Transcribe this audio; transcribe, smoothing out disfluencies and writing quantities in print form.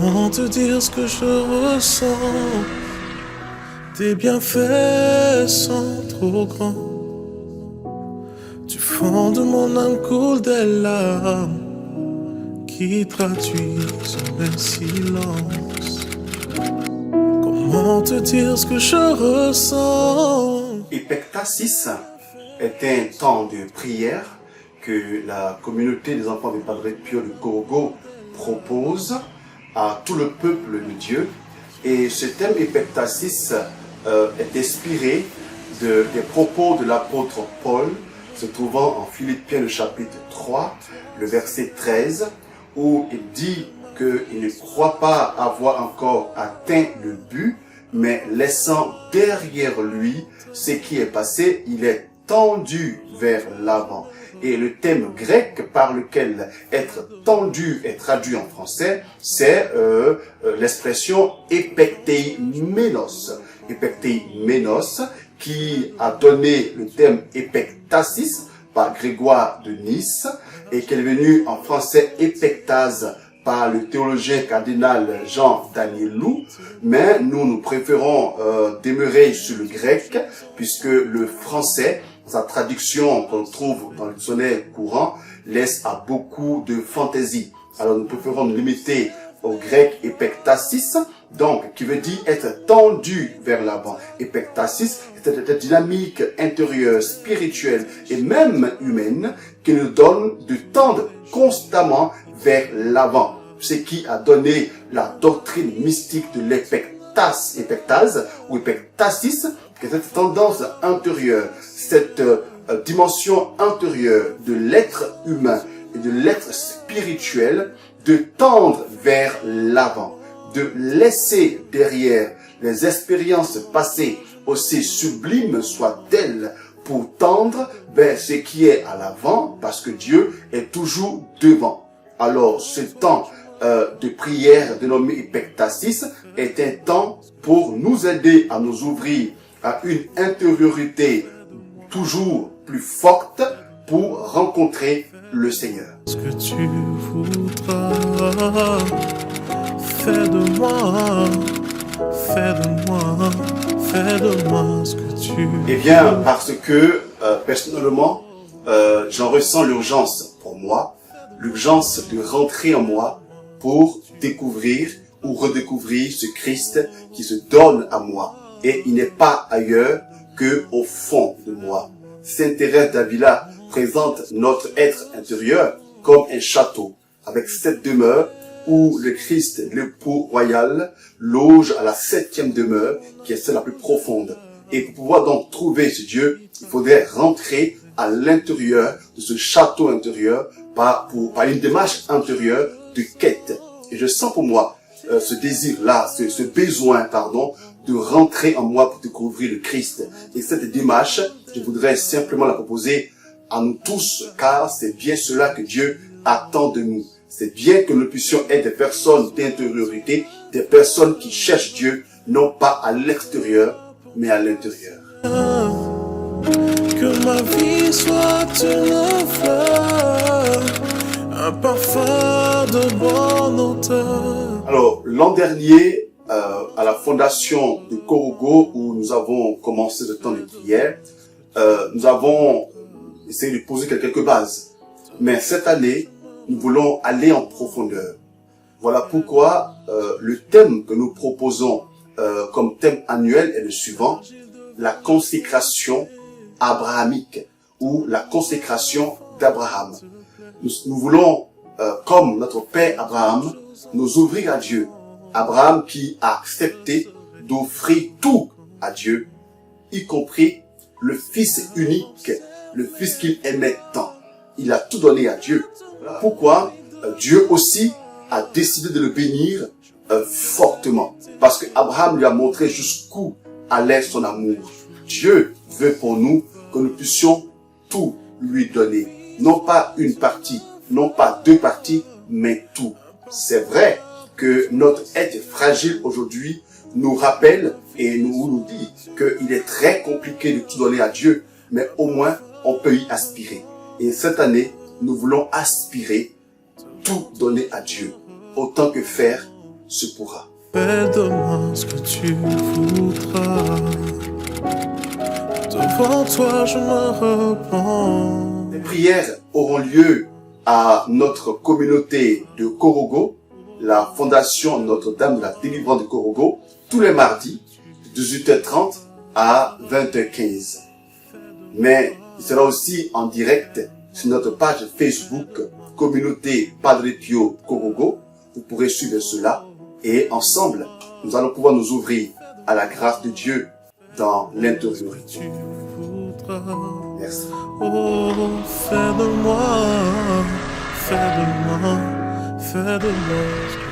Comment te dire ce que je ressens? Tes bienfaits sont trop grands. Du fond de mon âme coulent des larmes qui traduisent mes silences. Comment te dire ce que je ressens? Epektasis est un temps de prière que la communauté des enfants du Padre Pio de Corogo propose à tout le peuple de Dieu. Et ce thème Epektasis est inspiré des propos de l'apôtre Paul, se trouvant en Philippiens le chapitre 3, le verset 13, où il dit qu'il ne croit pas avoir encore atteint le but, mais laissant derrière lui ce qui est passé, il est tendu vers l'avant. Et le thème grec par lequel être tendu est traduit en français, c'est l'expression epeikteimenos. Epeikteimenos, qui a donné le thème epektasis par Grégoire de Nice, et qui est venu en français epektase par le théologien cardinal Jean Danielou, mais nous préférons demeurer sur le grec, puisque le français, sa traduction qu'on trouve dans le dictionnaire courant, laisse à beaucoup de fantaisie. Alors nous préférons nous limiter au grec epektasis, donc qui veut dire être tendu vers l'avant. Epektasis est cette dynamique intérieure, spirituelle et même humaine qui nous donne de tendre constamment vers l'avant. Ce qui a donné la doctrine mystique de l'epectase ou epektasis, qui est cette tendance intérieure, cette dimension intérieure de l'être humain et de l'être spirituel, de tendre vers l'avant, de laisser derrière les expériences passées, aussi sublimes soient-elles, pour tendre vers ce qui est à l'avant, parce que Dieu est toujours devant. Alors, ce temps de prière dénommé Epektasis est un temps pour nous aider à nous ouvrir à une intériorité toujours plus forte pour rencontrer le Seigneur. Ce que tu voudras, fais de moi, fais de moi, fais de moi ce que tu veux. Eh bien, parce que personnellement, j'en ressens l'urgence pour moi, l'urgence de rentrer en moi pour découvrir ou redécouvrir ce Christ qui se donne à moi. Et il n'est pas ailleurs que au fond de moi. Sainte Thérèse d'Avila présente notre être intérieur comme un château, avec 7 demeures où le Christ, l'époux royal, loge à la 7e demeure, qui est celle la plus profonde. Et pour pouvoir donc trouver ce Dieu, il faudrait rentrer à l'intérieur de ce château intérieur par une démarche intérieure de quête. Et je sens pour moi ce désir-là, ce besoin, de rentrer en moi pour découvrir le Christ. Et cette démarche, je voudrais simplement la proposer à nous tous, car c'est bien cela que Dieu attend de nous. C'est bien que nous puissions être des personnes d'intériorité, des personnes qui cherchent Dieu, non pas à l'extérieur, mais à l'intérieur. Que ma vie soit une fleur, un parfum de bonne odeur. Alors, l'an dernier, à la fondation de Corogo, où nous avons commencé ce temps de prière, nous avons essayé de poser quelques bases. Mais cette année, nous voulons aller en profondeur. Voilà pourquoi le thème que nous proposons comme thème annuel est le suivant: la consécration abrahamique ou la consécration d'Abraham. Nous voulons, comme notre père Abraham, nous ouvrir à Dieu. Abraham qui a accepté d'offrir tout à Dieu, y compris le Fils unique, le Fils qu'il aimait tant. Il a tout donné à Dieu. Pourquoi Dieu aussi a décidé de le bénir fortement? Parce que Abraham lui a montré jusqu'où allait son amour. Dieu veut pour nous que nous puissions tout lui donner. Non pas une partie, non pas 2 parties, mais tout. C'est vrai que notre être fragile aujourd'hui nous rappelle et nous dit qu'il est très compliqué de tout donner à Dieu, mais au moins on peut y aspirer. Et cette année, nous voulons aspirer tout donner à Dieu, autant que faire se pourra. Fais de moi ce que tu voudras. Devant toi, je me repens. Les prières auront lieu à notre communauté de Korogo, la fondation Notre-Dame de la Délivrance de Korogo, tous les mardis, de 18h30 à 20h15. Mais il sera aussi en direct sur notre page Facebook, Communauté Padre Pio Korogo. Vous pourrez suivre cela et ensemble, nous allons pouvoir nous ouvrir à la grâce de Dieu dans l'intériorité. Merci. Oh, fais de moi, fais de moi, fais de moi.